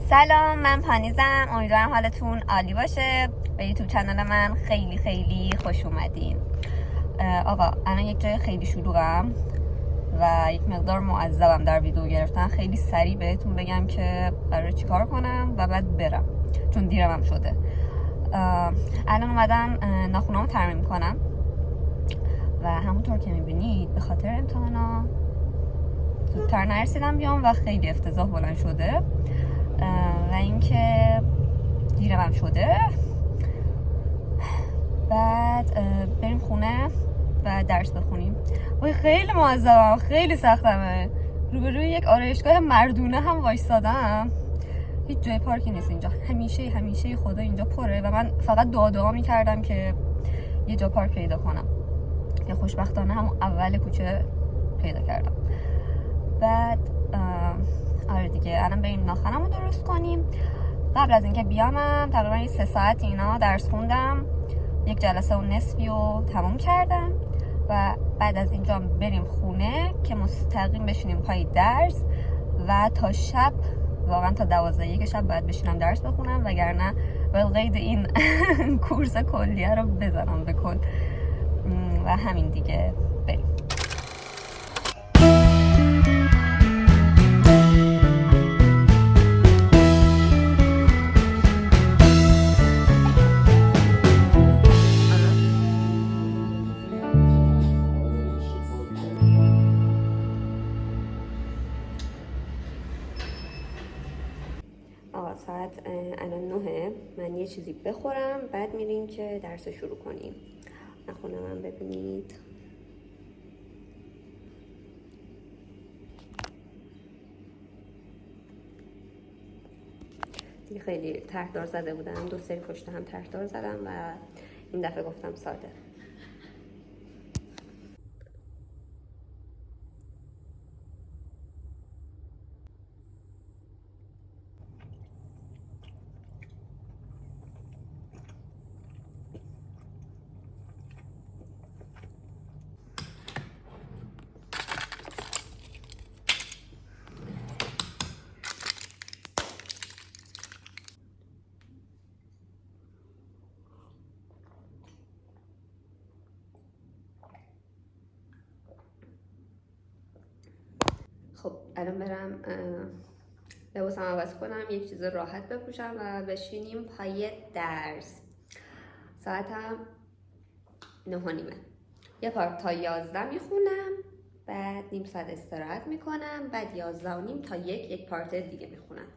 سلام، من پانیزم. امیدوارم حالتون عالی باشه. به یوتیوب کانال من خیلی خیلی خوش اومدین. آقا الان یک جای خیلی شلوغم و یک مقدار معذبم در ویدیو گرفتن. خیلی سریع بهتون بگم که قراره چیکار کنم و بعد برم چون دیرم هم شده. الان اومدم ناخونامو ترمیم کنم و همونطور که میبینید به خاطر امتحانا زودتر نرسیدم بیام و خیلی افتضاح بلند شده و اینکه دیرم هم شده. بعد بریم خونه و درس بخونیم. وای خیلی معذبم، خیلی سختمه. روبروی یک آرایشگاه مردونه هم وایستادم. هیچ جای پارکی نیست اینجا. همیشه خدا اینجا پره و من فقط دعا میکردم که یه جا پارک پیدا کنم که خوشبختانه همون اول کوچه پیدا کردم. بعد آره دیگه الان بریم ناخنمو درست کنیم. قبل از اینکه بیامم تقریبا 3 ساعت اینا درس خوندم. یک جلسه و نصفی رو تموم کردم و بعد از اینجا بریم خونه که مستقیم بشینیم پای درس و تا شب، واقعا تا 12 شب باید بشینم درس بخونم وگرنه بالقید این کورس کلیه رو بزنم به کل. و همین دیگه، بریم. ساعت الان 9. من یه چیزی بخورم بعد میریم که درس شروع کنیم. نخونه من ببینید. دیگه خیلی طرحدار زده بودم، 2 سری پشت هم طرحدار زدم و این دفعه گفتم ساده. خب الان برم لباسم عوض کنم، یک چیز راحت بپوشم و بشینیم پای درس. ساعتم 9:30. یه پارت تا 11 میخونم، بعد نیم ساعت استراحت میکنم، بعد 11:30 تا یک پارت دیگه میخونم.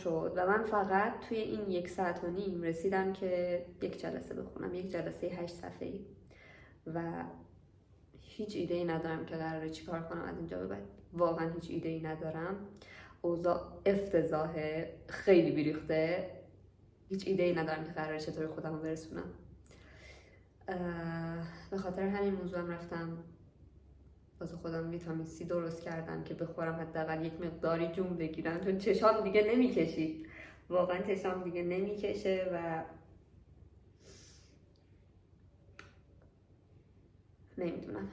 شد و من فقط توی این 1.5 ساعت رسیدم که یک جلسه بخونم، یک جلسه 8 صفحه‌ای و هیچ ایده ای ندارم که قراره چی کار کنم از اینجا به بعد. واقعا هیچ ایده ای ندارم. اوضاع افتضاحه، خیلی بیریخته هیچ ایده ای ندارم که قراره چطور خودم رو برسونم. به خاطر همین موضوع هم رفتم واسه خودم ویتامین C درست کردم که بخورم حداقل یک مقداری جون بگیرم، چون چشام دیگه نمیکشید، واقعا چشام دیگه نمیکشه و نمیدونم،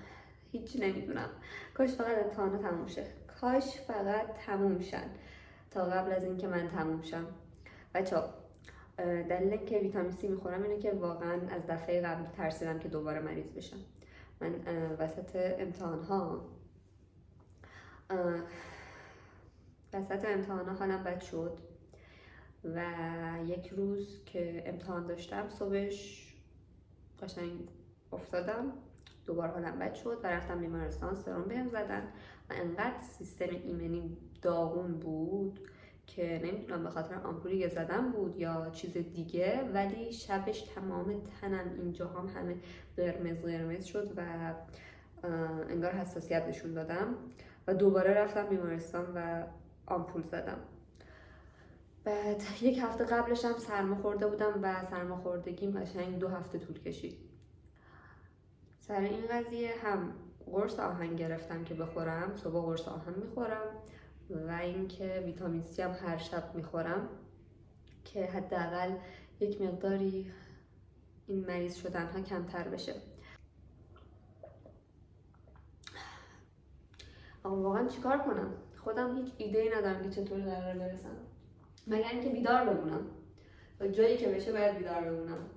هیچی نمیدونم. کاش فقط امتحانا تموم شه، کاش فقط تموم شن تا قبل از اینکه من تموم شم. بچه‌ها دلیل که ویتامین C میخورم اینه که واقعا از دفعه قبل ترسیدم که دوباره مریض بشم. من وسط امتحانها حالم بد شد و یک روز که امتحان داشتم صبحش قشنگ افتادم، دوباره حالم بد شد و رفتم بیمارستان، سرم بهم زدن و انقدر سیستم ایمنی داغون بود که نمیدونم به خاطر آمپولی که زدم بود یا چیز دیگه، ولی شبش تمام تنم اینجاهام همه قرمز شد و انگار حساسیت نشون دادم و دوباره رفتم بیمارستان و آمپول زدم. بعد یک هفته قبلش هم سرما خورده بودم و سرماخوردگیم قشنگ 2 هفته طول کشید. سر این قضیه هم قرص آهن گرفتم که بخورم، صبح قرص آهن میخورم و اینکه ویتامین C هم هر شب میخورم که حداقل یک مقداری این مریض شدن ها کمتر بشه. اما واقعا چیکار کنم؟ خودم هیچ ایده‌ای ندارم که چطور قراره برسم، مگر اینکه بیدار بمونم و جایی که بشه باید بیدار بمونم.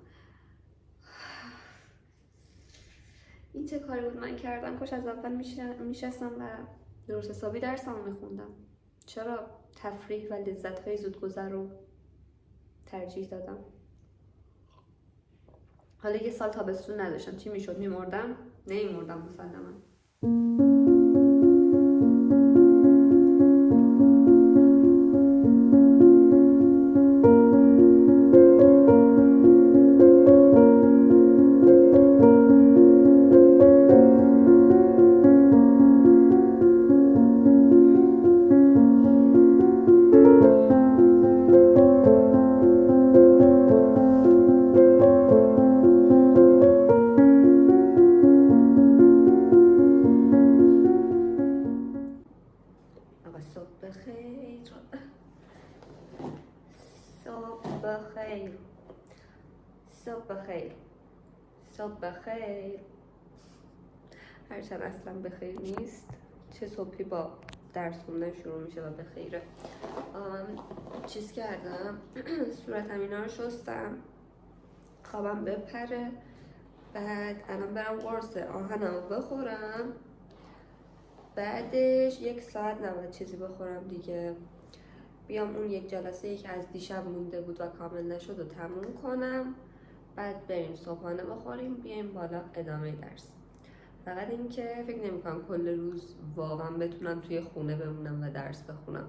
این چه کاری بود من کردم؟ کاش از اول میشستم و درست حسابی درسمو میخوندم. چرا تفریح و لذت‌های زودگذر رو ترجیح دادم؟ حالا یه سال تابستون نداشتم چی میشد؟ میمردم؟ نمیمردم مسلما. صبح بخیر. هرچند اصلا بخیر نیست، چه صبحی با درس خوندن شروع میشه و بخیره. چیز کردم صورتم اینا رو شستم، خوابم بپره، بعد الان برم قرص آهنمو بخورم، بعدش 1 ساعت نباید چیزی بخورم دیگه، بیام اون یک جلسه ای که از دیشب مونده بود و کامل نشد و تموم کنم، بعد بریم صبحانه بخوریم بیایم بالا ادامه درس. فقط این که فکر نمی‌کنم کل روز واقعا بتونم توی خونه بمونم و درس بخونم.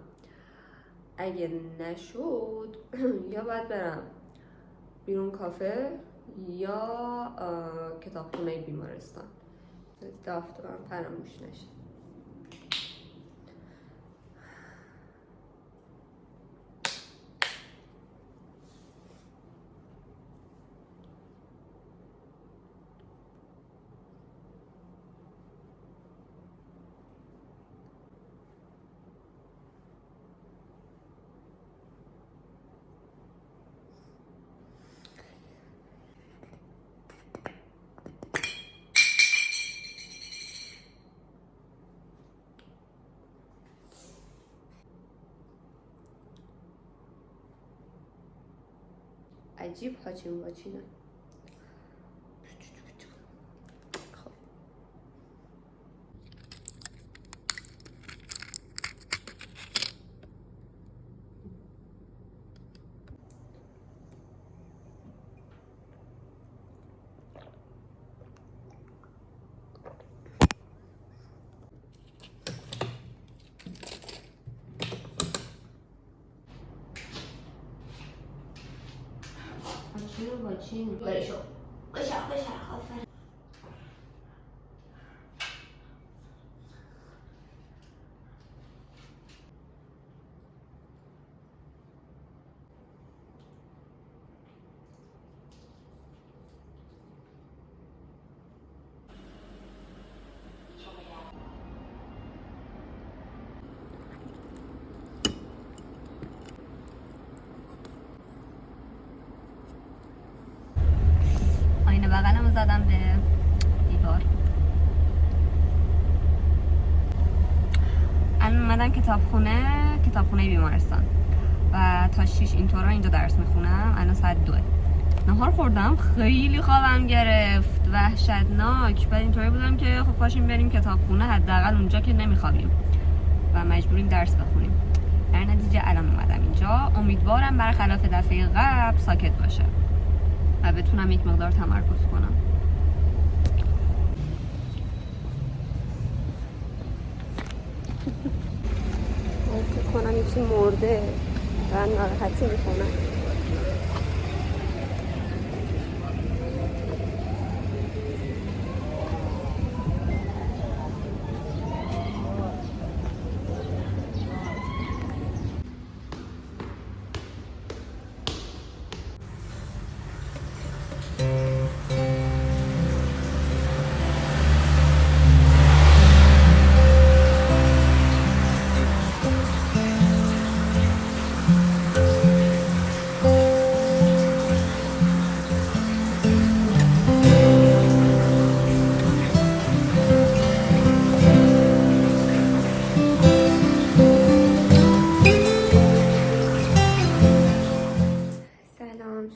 اگه نشد یا باید برم بیرون کافه یا کتابخونه بیمارستان. دفترم فراموش نشه. عجیب هاچین واچینه. واچین بشو آفرین. بغلمو زدم به دیوار. الان اومدم کتابخونه بیمارستان و تا 6 اینطورا اینجا درس میخونم. الان ساعت 2. نهار خوردم، خیلی خوابم گرفت، وحشتناک. بعد اینطوری بودم که خب پاشیم بریم کتابخونه، حداقل اونجا که نمیخوابیم و مجبوریم درس بخونیم. در نتیجه الان اومدم اینجا. امیدوارم برخلاف دفعه قبل ساکت باشه و بتونم یک مقدار تمرکز کنم. فکر کنم یکی مرده و ناراحتی میکنم.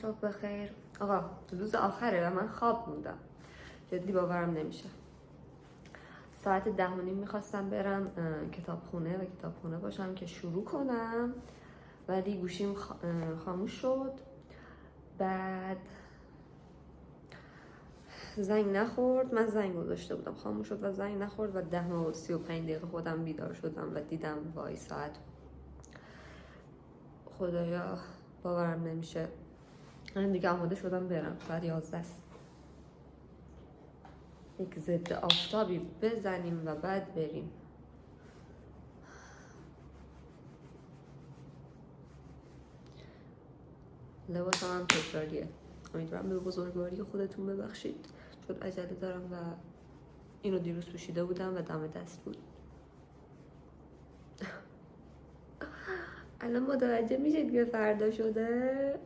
صبح بخیر. آقا روز آخره و من خواب موندم، جدی باورم نمیشه. ساعت 10:30 میخواستم برم کتابخونه و کتابخونه باشم که شروع کنم، ولی گوشیم خاموش شد. بعد زنگ نخورد، من زنگ گذاشته بودم، خاموش شد و زنگ نخورد و 10:35 خودم بیدار شدم و دیدم وای ساعت، خدایا باورم نمیشه. من دیگه آماده شدم برم، ساعت 11 است. یک ضد آفتابی بزنیم و بعد بریم. لباسم هم تکراریه. امیدوارم به بزرگواری خودتون ببخشید، چون عجله دارم و اینو دیروز پوشیده بودم و دم دست بود. الان متوجه میشید که فردا شده.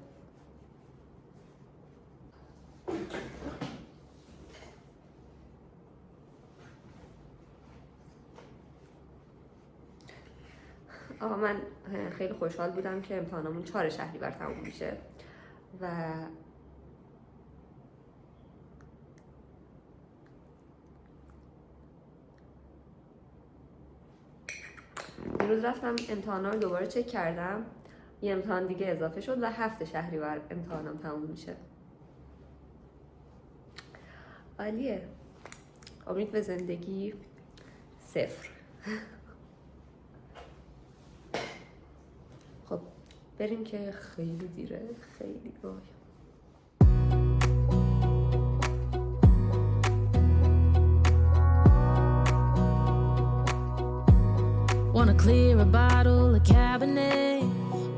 آقا من خیلی خوشحال بودم که امتحانمون 4 شهریور تموم میشه و امروز رفتم امتحانا رو دوباره چک کردم، یه امتحان دیگه اضافه شد و 7 شهریور امتحانم تموم میشه. عالیه. امید به زندگی 0. خب بریم که خیلی دیره، خیلی وای. Wanna clear a bottle of Cabernet.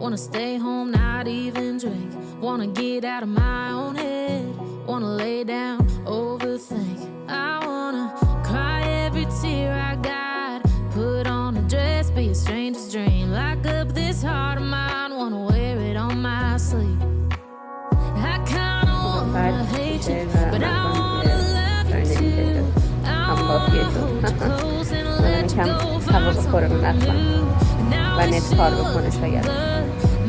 Wanna stay home, not even drink. Wanna get out of my own head. Wanna lay down, overthink. I wanna cry every tear I got. Put on a dress, be a stranger's dream. Lock up this heart of mine. Wanna wear it on my sleeve. I kinda wanna hate you, but I wanna love you too. I wanna hold you close and let you go. هوا بخوره به مطمئن و نت کار بکنه شاید.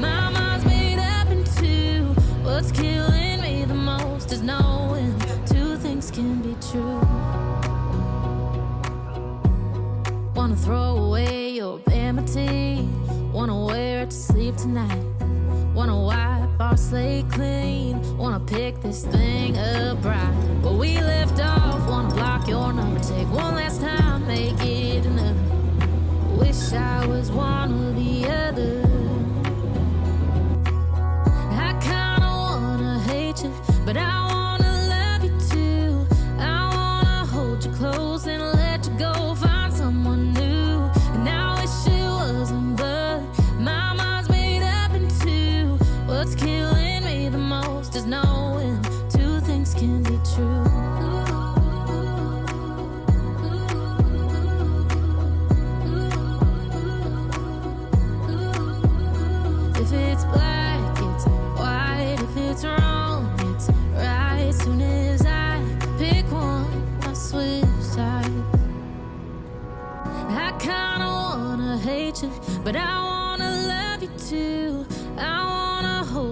My mind's made up in two. What's killing me the most is knowing two things can be true. Wanna throw away your vanity. Wanna wear it to sleep tonight. Wanna wipe our slate clean. Wanna pick this thing up right where we left off. Wanna block your number, take one last time, make it enough. Wish I was one or the other. I kinda wanna hate you, but I wanna love you too. I wanna hold you close and let you go, find someone new. And I wish it wasn't, but my mind's made up in two. What's killing me the most is knowing two things can be true.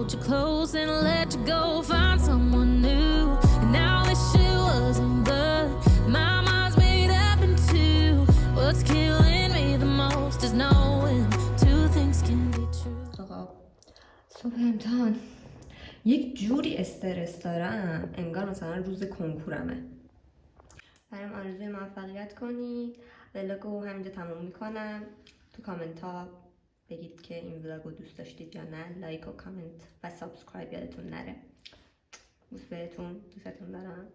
hold you close and let you go, find someone new. And now this shit wasn't good. My mind's made up in two. What's killing me the most is knowing two things can be true. آقا صبح امتحان یک جوری استرس دارم انگار مثلا روز کنکورمه. برام آرزوی موفقیت کنید. ولاگو همینجا تموم میکنم. تو کامنت ها بگید که این ولاگو دوست داشتید یا نه. لایک و کامنت و سابسکرایب یادتون نره. بوس بهتون، دوستتون دارم.